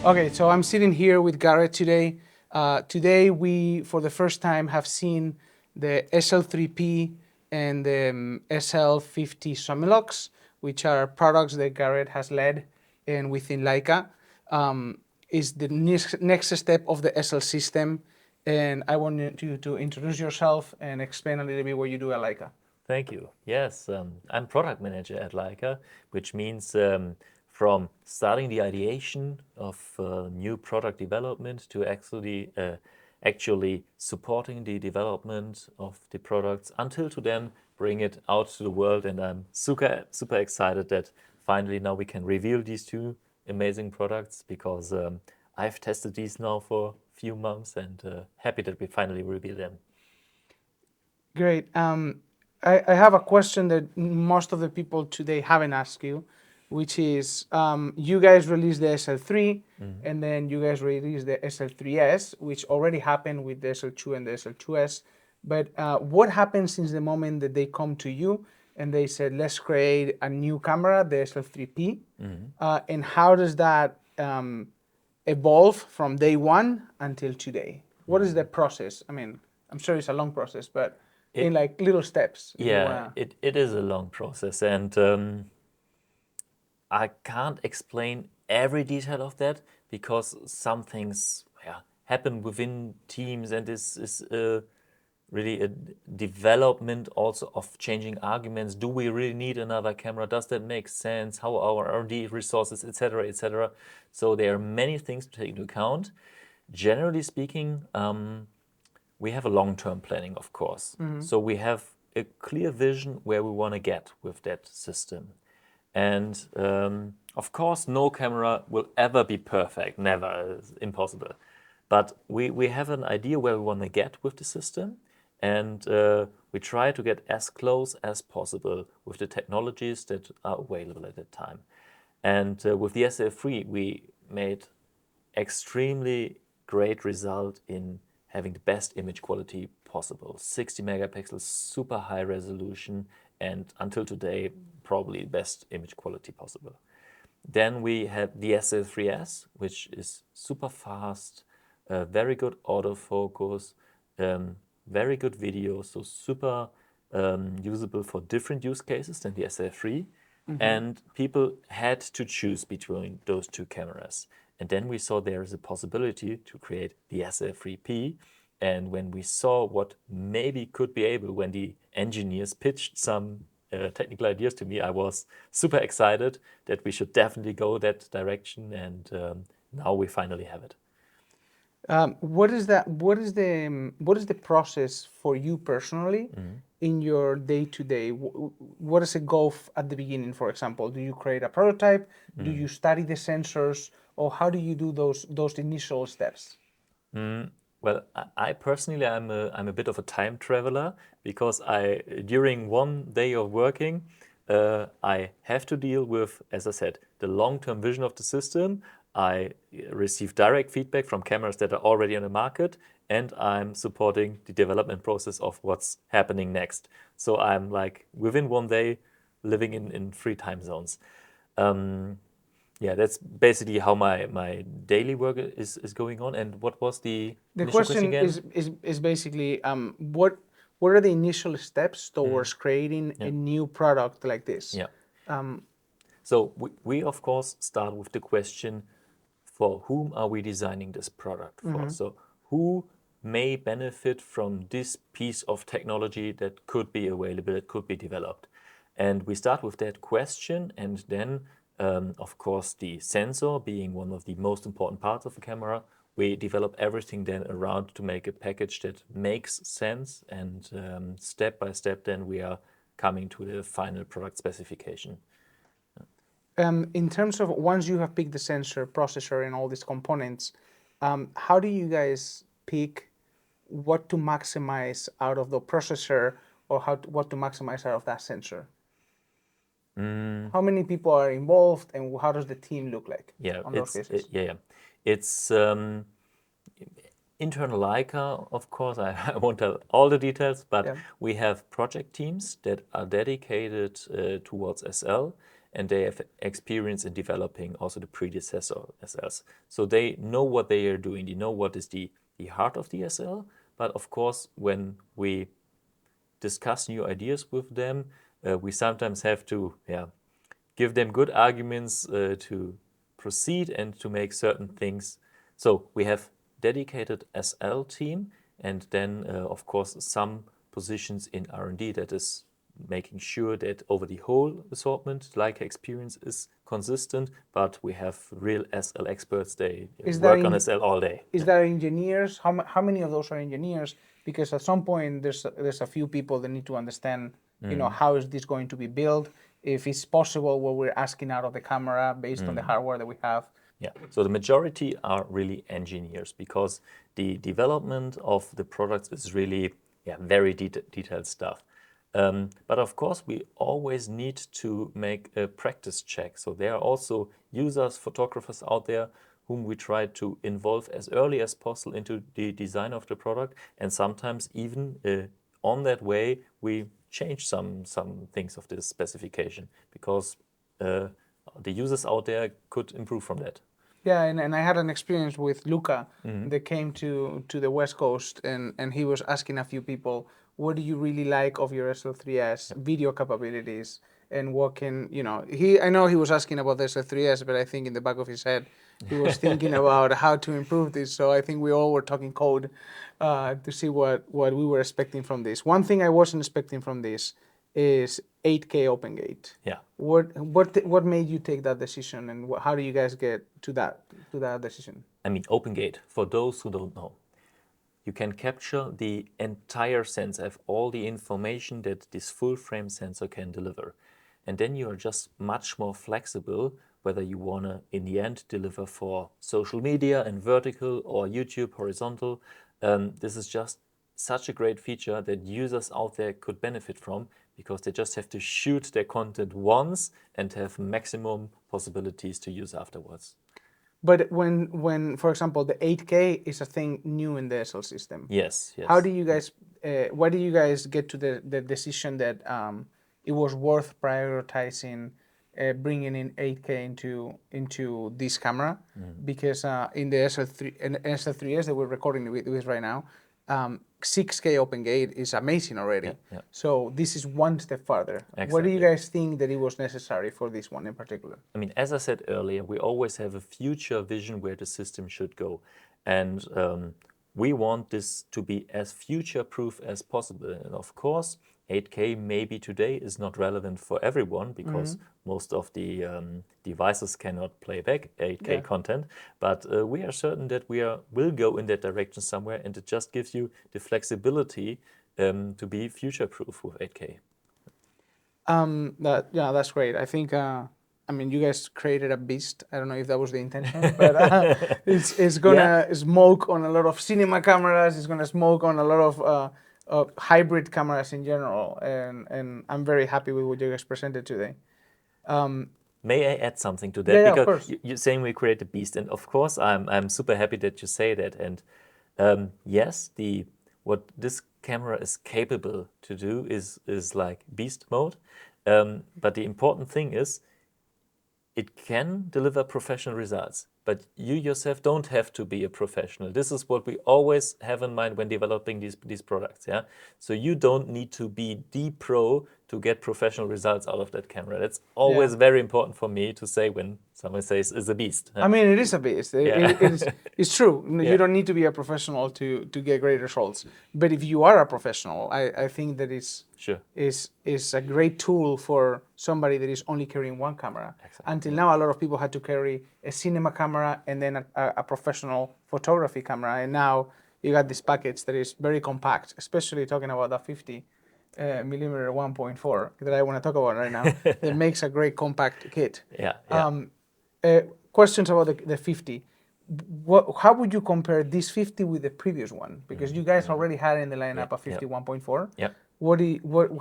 Okay, so I'm sitting here with Gerrit today. Today we, for the first time, have seen the SL3-P and the SL50 Summilux, which are products that Gerrit has led and within Leica. Is the next step of the SL system, and I want you to introduce yourself and explain a little bit what you do at Leica. Thank you. Yes, I'm product manager at Leica, which means from starting the ideation of new product development to actually supporting the development of the products until to then bring it out to the world. And I'm super excited that finally now we can reveal these two amazing products because I've tested these now for a few months and happy that we finally reveal them. Great. I have a question that most of the people today haven't asked you, which is you guys released the SL3 and then you guys released the SL3S, which already happened with the SL2 and the SL2S. But what happened since the moment that they come to you and they said, let's create a new camera, the SL3-P? And how does that evolve from day one until today? What is the process? I mean, I'm sure it's a long process, but in like little steps. Yeah, it is a long process, and I can't explain every detail of that because some things happen within teams, and this is really a development also of changing arguments. Do we really need another camera? Does that make sense? How are our R&D resources, etc., etc.? So there are many things to take into account. Generally speaking, we have a long-term planning, of course. So we have a clear vision where we want to get with that system. And of course, no camera will ever be perfect, never, it's impossible. But we have an idea where we want to get with the system, and we try to get as close as possible with the technologies that are available at that time. And with the SL3, we made extremely great result in having the best image quality possible. 60 megapixels, super high resolution, and until today, probably best image quality possible. Then we had the SL3S, which is super fast, very good autofocus, very good video, so super usable for different use cases than the SL3. And people had to choose between those two cameras. And then we saw there is a possibility to create the SL3-P. And when we saw what maybe could be able, when the engineers pitched some technical ideas to me, I was super excited that we should definitely go that direction. And now we finally have it. What is the process for you personally in your day-to-day? What does it go at the beginning, for example? Do you create a prototype? Do you study the sensors? Or how do you do those initial steps? Well, I personally, I'm a bit of a time traveler because during one day of working, I have to deal with, as I said, the long-term vision of the system. I receive direct feedback from cameras that are already on the market, and I'm supporting the development process of what's happening next. So I'm like within one day living in 3 time zones. Yeah, that's basically how my daily work is going on. And what was the initial question again? is basically what are the initial steps towards creating a new product like this? Yeah. So we of course start with the question, for whom are we designing this product for? So who may benefit from this piece of technology that could be available, that could be developed? And we start with that question, and then of course, the sensor being one of the most important parts of the camera, we develop everything then around to make a package that makes sense, and step by step then we are coming to the final product specification. In terms of once you have picked the sensor, processor, and all these components, how do you guys pick what to maximize out of the processor or what to maximize out of that sensor? How many people are involved, and how does the team look like? Yeah, on those cases? It's internal Leica, of course. I won't tell all the details, but we have project teams that are dedicated towards SL, and they have experience in developing also the predecessor SLs. So they know what they are doing. They know what is the heart of the SL. But of course, when we discuss new ideas with them, we sometimes have to give them good arguments to proceed and to make certain things. So we have dedicated SL team, and then of course some positions in R&D that is making sure that over the whole assortment, Leica experience is consistent, but we have real SL experts. They work on SL all day. Is there engineers? How many of those are engineers? Because at some point there's a few people that need to understand, how is this going to be built? If it's possible, what we're asking out of the camera based on the hardware that we have. Yeah, so the majority are really engineers, because the development of the products is really very detailed stuff. But of course, we always need to make a practice check. So there are also users, photographers out there whom we try to involve as early as possible into the design of the product. And sometimes even on that way, we change some things of this specification, because the users out there could improve from that. Yeah, and I had an experience with Luca that came to the West Coast, and he was asking a few people, what do you really like of your SL3S video capabilities, and what can, I know he was asking about the SL3S, but I think in the back of his head, he was thinking about how to improve this. So I think we all were talking code to see what we were expecting from this. One thing I wasn't expecting from this is 8K open gate. Yeah. What made you take that decision, and how do you guys get to that decision? I mean, open gate, for those who don't know, you can capture the entire sensor, have all the information that this full frame sensor can deliver. And then you are just much more flexible, whether you want to, in the end, deliver for social media and vertical or YouTube horizontal. This is just such a great feature that users out there could benefit from, because they just have to shoot their content once and have maximum possibilities to use afterwards. But when for example, the 8K is a thing new in the SL system. Yes. How do you guys, why do you guys get to the decision that it was worth prioritizing bringing in 8K into this camera? Because in the SL3S that we're recording with right now, 6K open gate is amazing already. Yeah. So this is one step further. Exactly. What do you guys think that it was necessary for this one in particular? I mean, as I said earlier, we always have a future vision where the system should go. And we want this to be as future-proof as possible. And of course, 8K maybe today is not relevant for everyone, because most of the devices cannot play back 8K content. But we are certain that will go in that direction somewhere, and it just gives you the flexibility to be future-proof with 8K. That's great. I think, you guys created a beast. I don't know if that was the intention, but it's gonna smoke on a lot of cinema cameras. It's gonna smoke on a lot of hybrid cameras in general, and I'm very happy with what you guys presented today. May I add something to that? Yeah, because of course. you're saying we create a beast, and of course I'm super happy that you say that. And yes, what this camera is capable to do is like beast mode. But the important thing is, it can deliver professional results, but you yourself don't have to be a professional. This is what we always have in mind when developing these products. Yeah. So you don't need to be the pro to get professional results out of that camera. That's always very important for me to say when someone says it's a beast. I mean, it is a beast. It's true. You don't need to be a professional to get great results. But if you are a professional, I think that is a great tool for somebody that is only carrying one camera. Exactly. Until now, a lot of people had to carry a cinema camera and then a professional photography camera. And now you got this package that is very compact, especially talking about the 50 millimeter 1.4 that I want to talk about right now. It makes a great compact kit. Questions about the 50. How would you compare this 50 with the previous one? Because you guys already had in the lineup a 50 1.4. Yeah.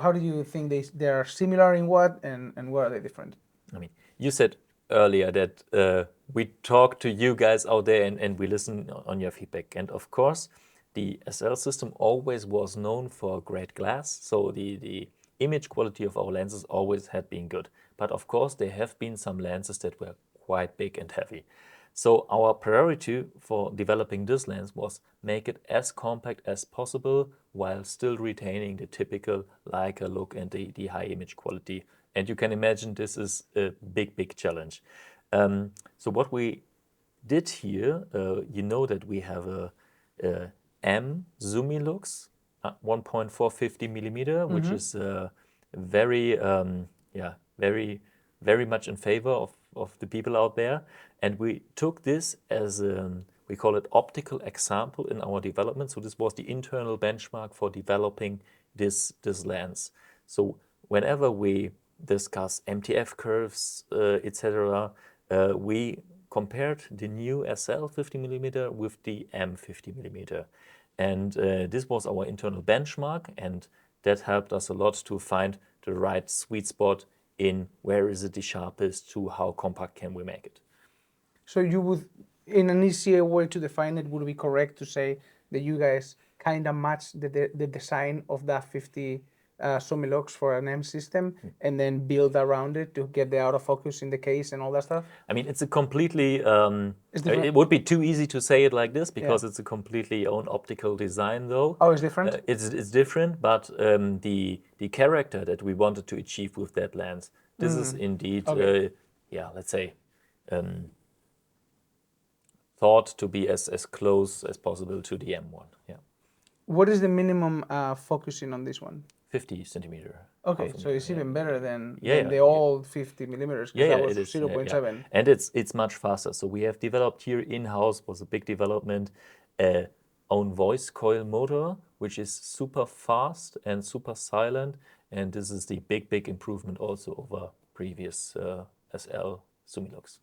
How do you think they are similar in what, and where are they different? I mean, you said earlier that we talk to you guys out there and we listen on your feedback. And of course, the SL system always was known for great glass. So the image quality of our lenses always had been good. but of course there have been some lenses that were quite big and heavy. So our priority for developing this lens was make it as compact as possible while still retaining the typical Leica look and the high image quality. And you can imagine this is a big challenge. So what we did here, you know that we have a M Zumilux 1.450 millimeter, which is very, very much in favor of the people out there. And we took this as we call it optical example in our development. So this was the internal benchmark for developing this lens. So whenever we discuss MTF curves, etc., we compared the new SL 50mm with the M 50mm. And this was our internal benchmark, and that helped us a lot to find the right sweet spot in where is it the sharpest to how compact can we make it. So you would, in an easier way to define it, would it be correct to say that you guys kind of match the design of that 50 Sumilux for an M system and then build around it to get the autofocus in the case and all that stuff? I mean, it's a completely, It's different. it would be too easy to say it like this because it's a completely own optical design though. Oh, it's different? It's different, but the character that we wanted to achieve with that lens, this is indeed, let's say, thought to be as close as possible to the M1. Yeah. What is the minimum focusing on this one? 50 centimeter. Okay, so it's even better than Yeah, the old 50 millimeters, because that was it is. 0.7. And it's much faster. So we have developed here in-house, was a big development, own voice coil motor, which is super fast and super silent. And this is the big improvement also over previous SL Sumilux.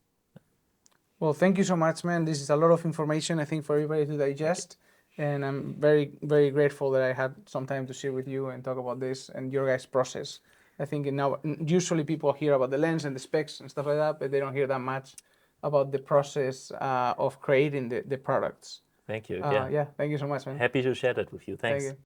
Well, thank you so much, man. This is a lot of information, I think, for everybody to digest. And I'm very grateful that I had some time to sit with you and talk about this and your guys' process. I think now usually people hear about the lens and the specs and stuff like that, but they don't hear that much about the process of creating the products. Thank you. Yeah, thank you so much, man. Happy to share that with you. Thanks. Thank you.